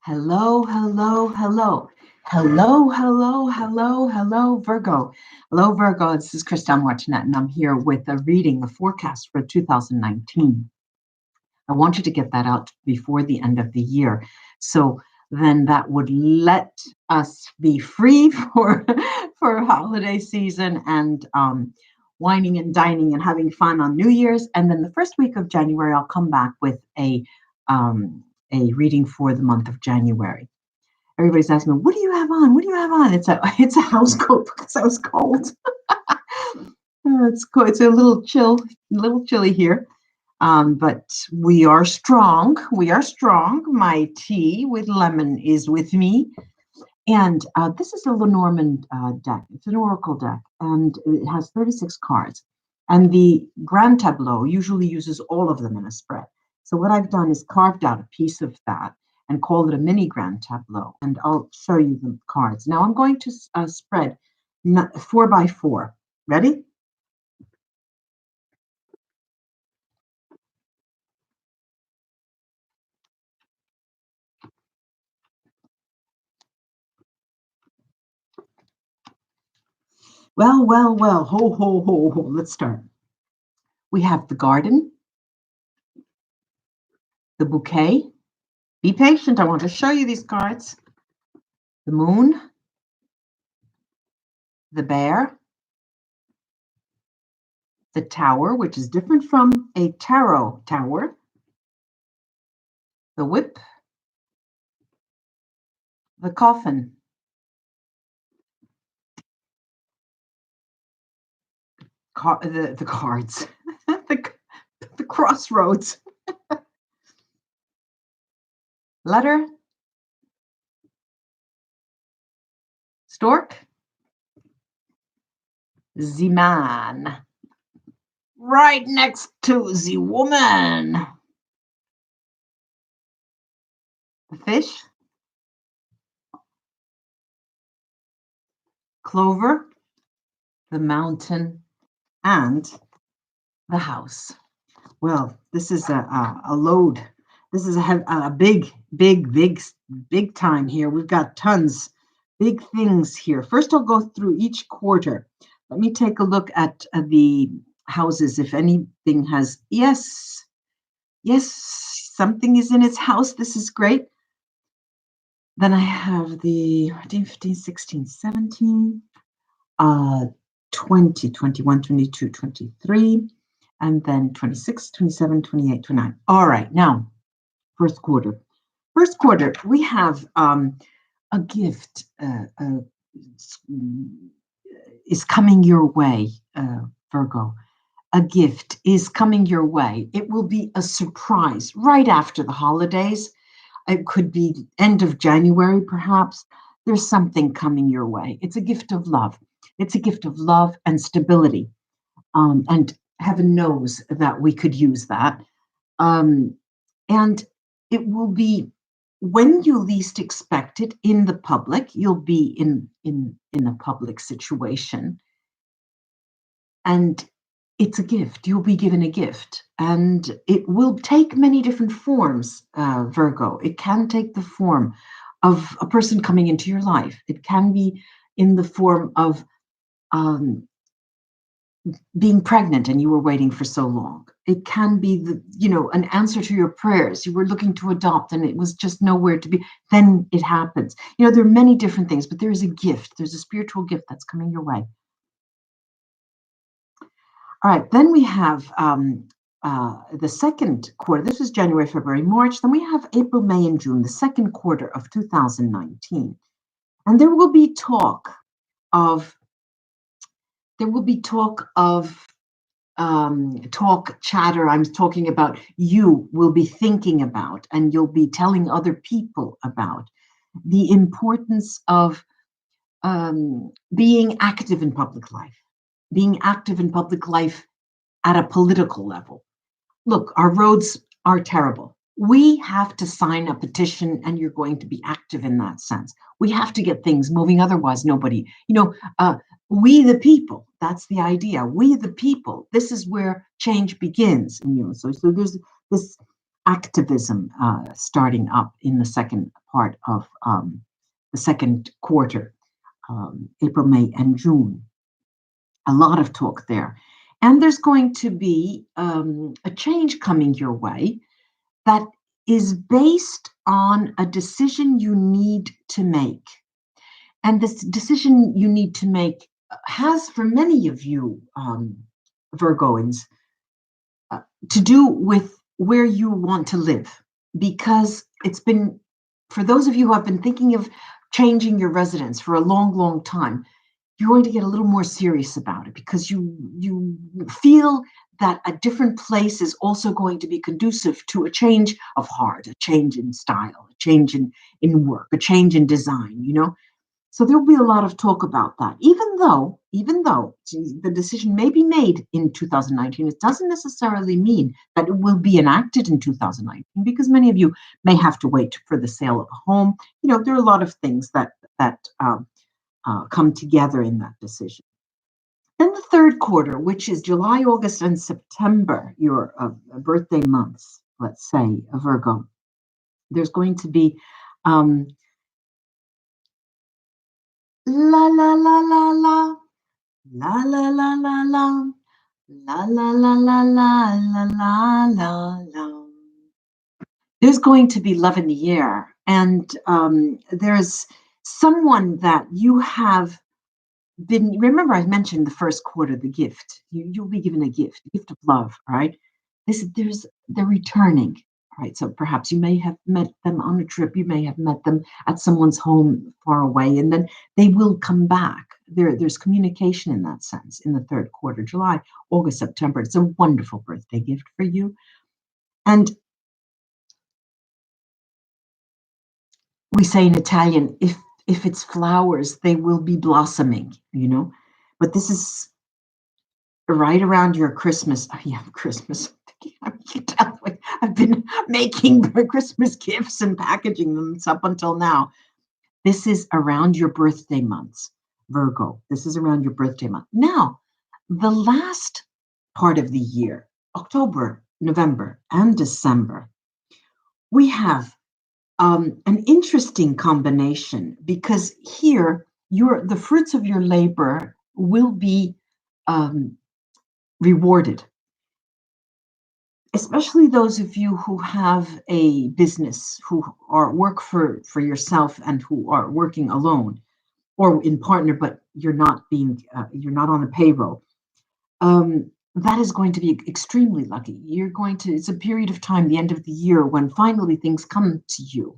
Hello, hello, hello. Hello, hello, hello, hello, Virgo. Hello, Virgo. This is Christelle Martinet, and I'm here with a reading, the forecast for 2019. I want you to get that out before the end of the year. So then that would let us be free for holiday season and wining and dining and having fun on New Year's. And then the first week of January, I'll come back with um, a reading for the month of January. Everybody's asking me, "What do you have on? What do you have on?" It's a house coat because I was cold. It's cool. It's a little chilly here. But we are strong. We are strong. My tea with lemon is with me. And this is a Lenormand deck. It's an oracle deck, and it has 36 cards. And the Grand Tableau usually uses all of them in a spread. So what I've done is carved out a piece of that and called it a mini Grand Tableau. And I'll show you the cards. Now I'm going to spread 4 by 4. Ready? Well. Ho, ho, ho, ho. Let's start. We have the garden, the bouquet. Be patient. I want to show you these cards. The moon, the bear, the tower, which is different from a tarot tower, the whip, the coffin, the cards, the crossroads, letter, stork, the man, right next to the woman, the fish, clover, the mountain, and the house. Well, this is a load. This is a big time here. We've got tons, big things here. First, I'll go through each quarter. Let me take a look at the houses. If anything has, yes, something is in its house. This is great. Then I have the 14, 15, 16, 17, 20, 21, 22, 23. And then 26, 27, 28, 29. All right, now, first quarter. First quarter, we have a gift is coming your way, Virgo. A gift is coming your way. It will be a surprise right after the holidays. It could be end of January, perhaps. There's something coming your way. It's a gift of love. It's a gift of love and stability. And heaven knows that we could use that. And it will be when you least expect it in the public. You'll be in a public situation, and it's a gift. You'll be given a gift, and it will take many different forms, Virgo. It can take the form of a person coming into your life. It can be in the form of um, being pregnant and you were waiting for so long. It can be an answer to your prayers. You were looking to adopt and it was just nowhere to be. Then it happens. There are many different things, but there is a gift. There's a spiritual gift that's coming your way. All right, then we have the second quarter. This is January, February, March. Then we have April, May, and June, the second quarter of 2019. And there will be talk of chatter. I'm talking about you will be thinking about, and you'll be telling other people about the importance of being active in public life, at a political level. Look, our roads are terrible. We have to sign a petition, and you're going to be active in that sense. We have to get things moving. Otherwise, nobody, we the people, that's the idea. We the people, this is where change begins. And, so there's this activism starting up in the second part of the second quarter, April, May, and June. A lot of talk there. And there's going to be a change coming your way that is based on a decision you need to make. And this decision you need to make has, for many of you, Virgoans, to do with where you want to live. Because it's been, for those of you who have been thinking of changing your residence for a long, long time, you're going to get a little more serious about it because you feel that a different place is also going to be conducive to a change of heart, a change in style, a change in work, a change in design, you know? So there'll be a lot of talk about that. Even though the decision may be made in 2019, it doesn't necessarily mean that it will be enacted in 2019 because many of you may have to wait for the sale of a home. You know, there are a lot of things that come together in that decision. Then the third quarter, which is July, August, and September, your birthday months, let's say, a Virgo, there's going to be la la la la la la la la la la la la la la la la la la. There's going to be love in the air, and there's someone that you have been. Remember, I mentioned the first quarter, the gift. You'll be given a gift of love. All right. They're returning. All right. So perhaps you may have met them on a trip. You may have met them at someone's home far away, and then they will come back. There's communication in that sense in the third quarter, July, August, September. It's a wonderful birthday gift for you. And we say in Italian, if it's flowers, they will be blossoming, you know. But this is right around your Christmas. Oh, yeah, Christmas. I've been making Christmas gifts and packaging them up until now. This is around your birthday months, Virgo. This is around your birthday month. Now, the last part of the year, October, November, and December, we have an interesting combination because here the fruits of your labor will be rewarded, especially those of you who have a business, who are work for yourself and who are working alone or in partner, but you're not on a payroll. That is going to be extremely lucky. It's a period of time, the end of the year, when finally things come to you.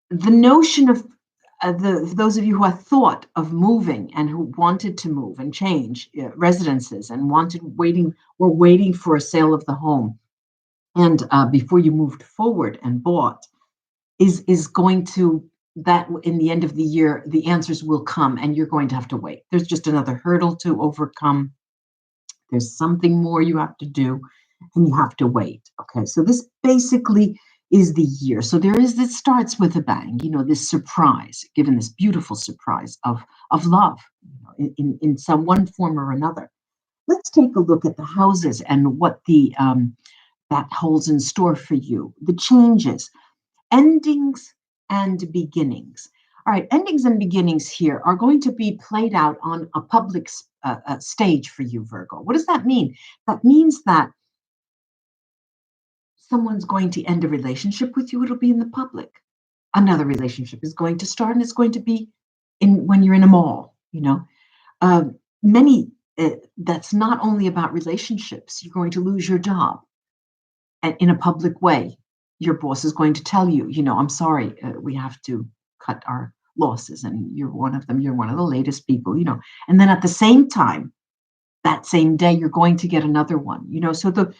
The notion of those of you who have thought of moving and who wanted to move and change residences and were waiting for a sale of the home, and before you moved forward and bought, is going to, that in the end of the year, the answers will come and you're going to have to wait. There's just another hurdle to overcome. There's something more you have to do and you have to wait. Okay, so this basically is the year. So it starts with a bang, you know, this surprise, given this beautiful surprise of love, you know, in some one form or another. Let's take a look at the houses and what that holds in store for you. The changes, endings and beginnings. All right, endings and beginnings here are going to be played out on a public stage for you, Virgo. What does that mean? That means that someone's going to end a relationship with you, it'll be in the public. Another relationship is going to start, and it's going to be when you're in a mall, you know. That's not only about relationships. You're going to lose your job, and in a public way. Your boss is going to tell you, you know, I'm sorry, we have to cut our losses, and you're one of them. You're one of the latest people, you know. And then at the same time, that same day, you're going to get another one, you know. So the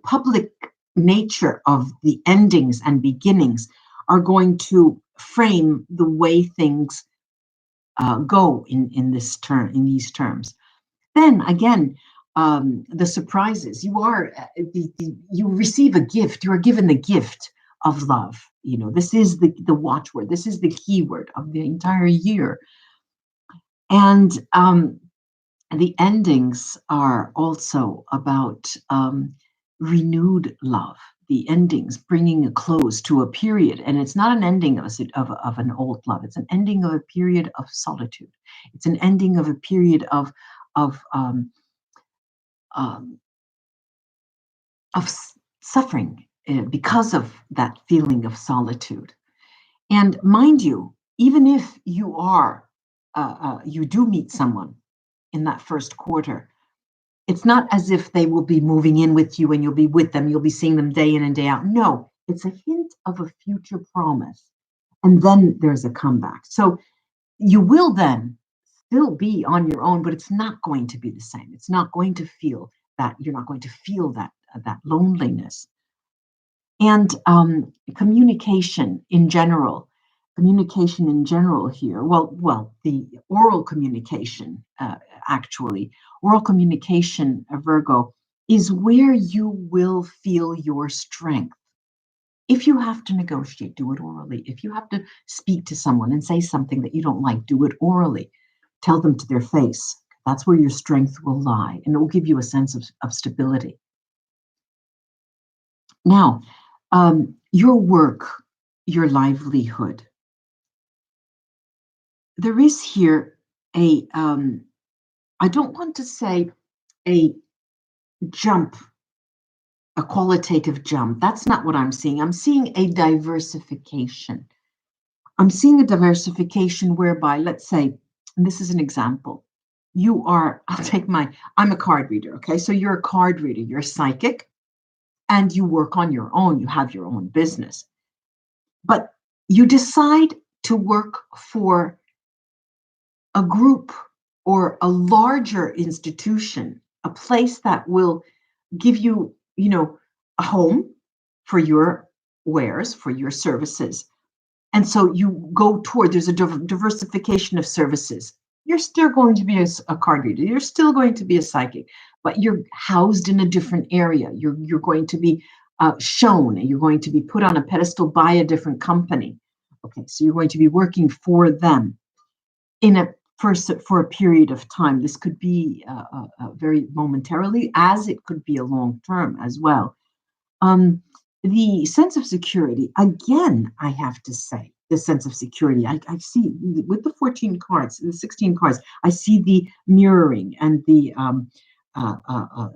public nature of the endings and beginnings are going to frame the way things go in these terms. Then again, the surprises. You receive a gift. You are given the gift of love. You know, this is the watchword. This is the keyword of the entire year. And The endings are also about renewed love. The endings bringing a close to a period, and it's not an ending of an old love. It's an ending of a period of solitude. It's an ending of a period of um, suffering because of that feeling of solitude. And mind you, even if you do meet someone in that first quarter, it's not as if they will be moving in with you and you'll be with them, you'll be seeing them day in and day out. No, it's a hint of a future promise. And then there's a comeback. So you will then still be on your own, but it's not going to be the same. It's not going to feel that, you're not going to feel that loneliness. And communication in general here. Well, the oral communication, actually, oral communication, Virgo, is where you will feel your strength. If you have to negotiate, do it orally. If you have to speak to someone and say something that you don't like, do it orally. Tell them to their face. That's where your strength will lie, and it will give you a sense of stability. Now, your work, your livelihood. There is here I don't want to say a jump, a qualitative jump. That's not what I'm seeing. I'm seeing a diversification. I'm seeing a diversification whereby, let's say, and this is an example, I'm a card reader, okay? So you're a card reader, you're psychic, and you work on your own, you have your own business. But you decide to work for a group or a larger institution, a place that will give you, a home for your wares, for your services. And so you go toward, there's a diversification of services. You're still going to be a card reader. You're still going to be a psychic, but you're housed in a different area. You're going to be shown. You're going to be put on a pedestal by a different company. Okay, so you're going to be working for them in a for a period of time. This could be very momentarily, as it could be a long term as well. The sense of security, again, I have to say, the sense of security. I see with the 14 cards, the 16 cards, I see the mirroring and the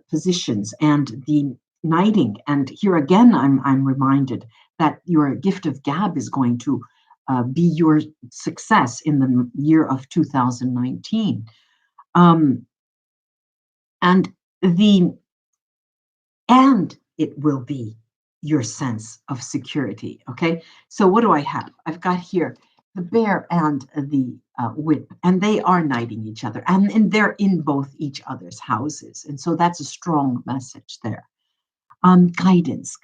positions and the knighting. And here again, I'm reminded that your gift of gab is going to be your success in the year of 2019. And it will be your sense of security. Okay, so what do I have? I've got here the bear and the whip, and they are knighting each other, and they're in both each other's houses, and so that's a strong message there. Guidance.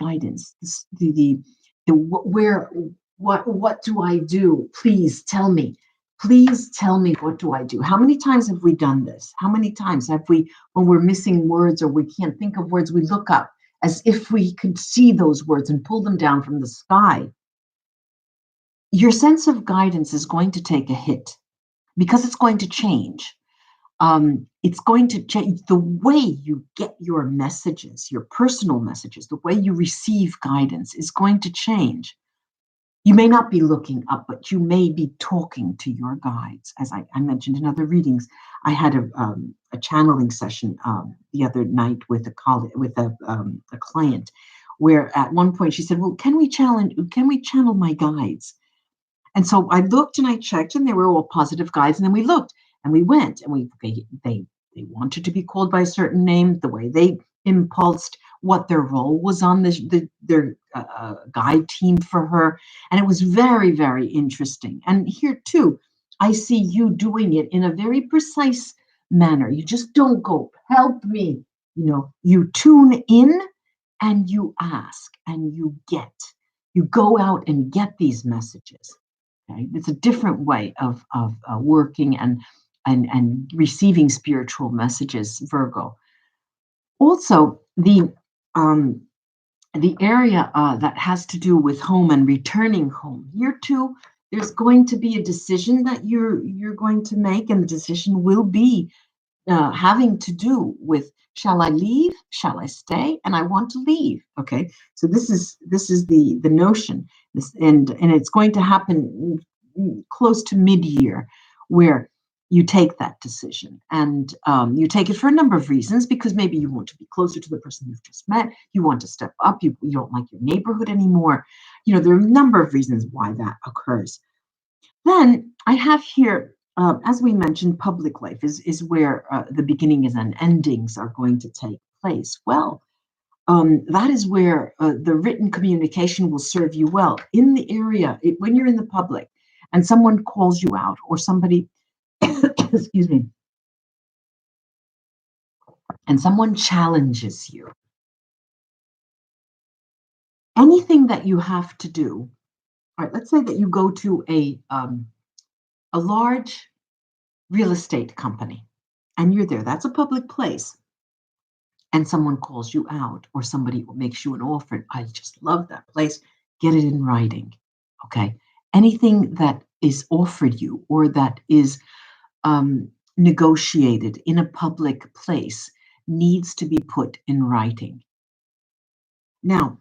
Where, what do I do? Please tell me. Please tell me, what do I do? How many times have we done this? How many times have we, when we're missing words or we can't think of words, we look up as if we could see those words and pull them down from the sky? Your sense of guidance is going to take a hit because it's going to change. It's going to change the way you get your messages, your personal messages, the way you receive guidance is going to change. You may not be looking up, but you may be talking to your guides. As I mentioned in other readings, I had a channeling session the other night with a client, where at one point she said, "Well, can we channel my guides?" And so I looked and I checked, and they were all positive guides. And then we looked and we went, and they wanted to be called by a certain name, the way they impulsed, what their role was on their guide team for her. And it was very, very interesting. And here too, I see you doing it in a very precise manner. You just don't go, "Help me." You tune in and you ask and you go out and get these messages. Okay? It's a different way of working and receiving spiritual messages, Virgo. Also, the area that has to do with home and returning home. Here too, there's going to be a decision that you're going to make, and the decision will be having to do with shall I leave, shall I stay, and I want to leave. Okay, so this is the notion, this and it's going to happen close to mid-year, where you take that decision, and you take it for a number of reasons, because maybe you want to be closer to the person you've just met, you want to step up, you don't like your neighborhood anymore. There are a number of reasons why that occurs. Then I have here, as we mentioned, public life is where the beginnings and endings are going to take place. Well, that is where the written communication will serve you well in the area when you're in the public and someone calls you out, or somebody, excuse me, and someone challenges you. Anything that you have to do, all right, let's say that you go to a large real estate company and you're there, that's a public place, and someone calls you out or somebody makes you an offer, I just love that place, get it in writing. Okay. Anything that is offered you or that is negotiated in a public place needs to be put in writing. Now,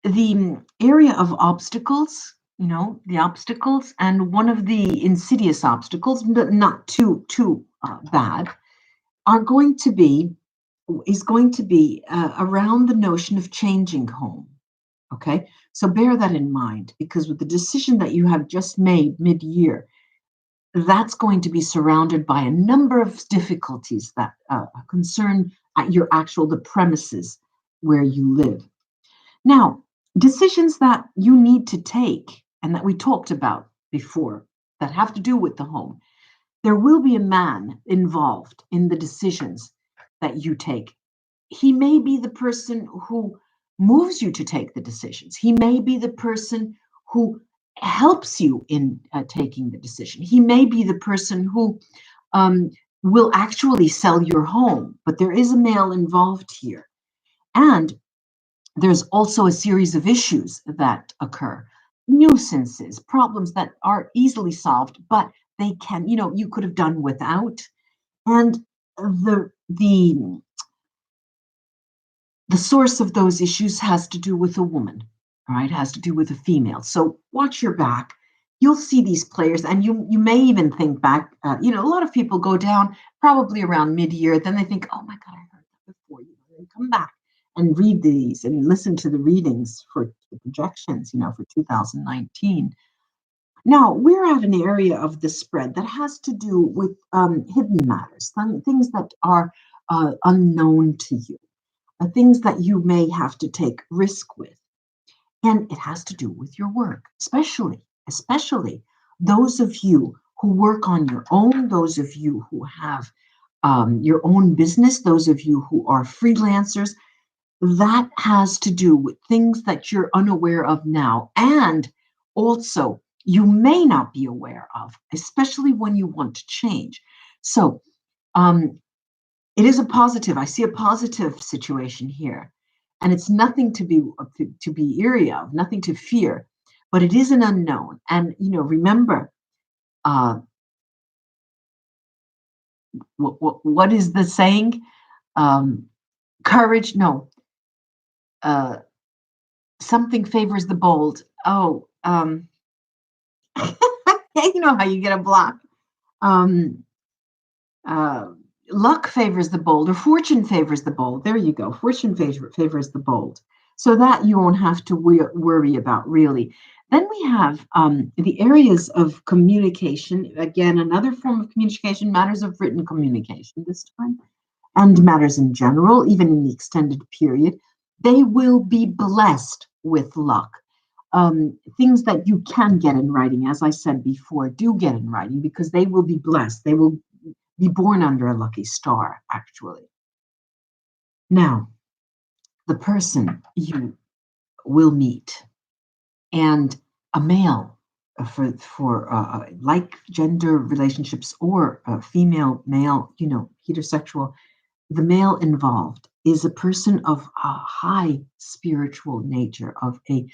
the area of obstacles, the obstacles, and one of the insidious obstacles, but not too bad, are going to be is going to be around the notion of changing home. Okay, so bear that in mind, because with the decision that you have just made mid-year, that's going to be surrounded by a number of difficulties that concern your actual the premises where you live. Now, decisions that you need to take and that we talked about before that have to do with the home, there will be a man involved in the decisions that you take. He may be the person who moves you to take the decisions. He may be the person who helps you in taking the decision. He may be the person who um, will actually sell your home, but there is a male involved here. And there's also a series of issues that occur, nuisances, problems that are easily solved, but they can, you could have done without. And the source of those issues has to do with a woman, all right, has to do with a female. So watch your back. You'll see these players, and you may even think back. A lot of people go down probably around mid-year. Then they think, "Oh my God, I heard that before." And come back and read these and listen to the readings for the projections. For 2019. Now we're at an area of the spread that has to do with hidden matters, things that are unknown to you, things that you may have to take risk with. And it has to do with your work, especially those of you who work on your own, those of you who have your own business, those of you who are freelancers. That has to do with things that you're unaware of now. And also, you may not be aware of, especially when you want to change. So, um, it is a positive. I see a positive situation here, and it's nothing to be eerie of, nothing to fear, but it is an unknown. And remember, uh, what is the saying? Um, Courage, no, uh, something favors the bold. Oh, you know how you get a block. Um, uh, Luck favors the bold, or fortune favors the bold. There you go. Fortune favors the bold. So that you won't have to worry about, really. Then we have the areas of communication. Again, another form of communication, matters of written communication this time, and matters in general, even in the extended period. They will be blessed with luck. Things that you can get in writing, as I said before, do get in writing, because they will be blessed. They will be born under a lucky star, actually. Now, the person you will meet, and a male, for like gender relationships, or female male, heterosexual, the male involved is a person of a high spiritual nature, of a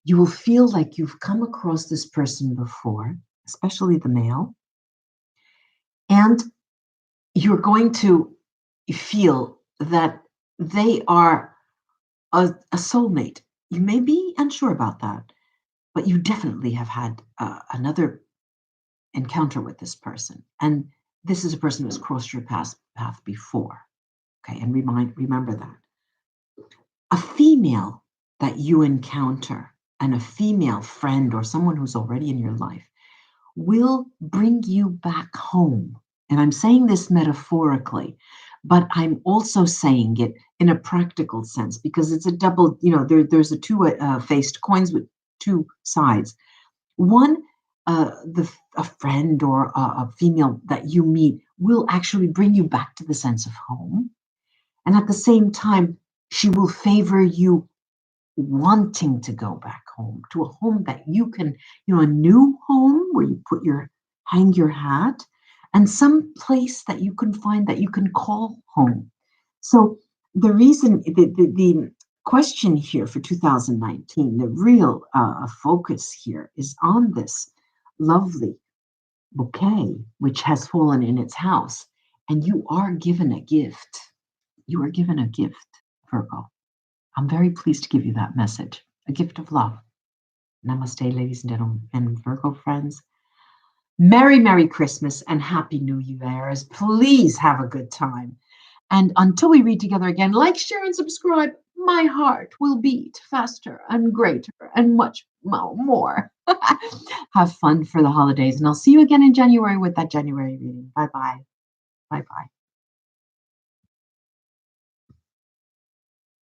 you will feel like you've come across this person before, especially the male, and you're going to feel that they are a soulmate. You may be unsure about that, but you definitely have had another encounter with this person. And this is a person who's crossed your path before. Okay, and remember that. A female that you encounter and a female friend or someone who's already in your life will bring you back home. And I'm saying this metaphorically, but I'm also saying it in a practical sense because it's a double, there's a two faced coins with two sides. One, a friend or a female that you meet will actually bring you back to the sense of home. And at the same time, she will favor you wanting to go back home to a home that you can, a new home where you hang your hat, and some place that you can find that you can call home. So the question here for 2019, the real focus here is on this lovely bouquet, which has fallen in its house, and you are given a gift. You are given a gift, Virgo. I'm very pleased to give you that message, a gift of love. Namaste, ladies and gentlemen, and Virgo friends. Merry, Merry Christmas and Happy New Year's. Please have a good time. And until we read together again, like, share, and subscribe. My heart will beat faster and greater and much more. Have fun for the holidays. And I'll see you again in January with that January reading. Bye bye. Bye bye.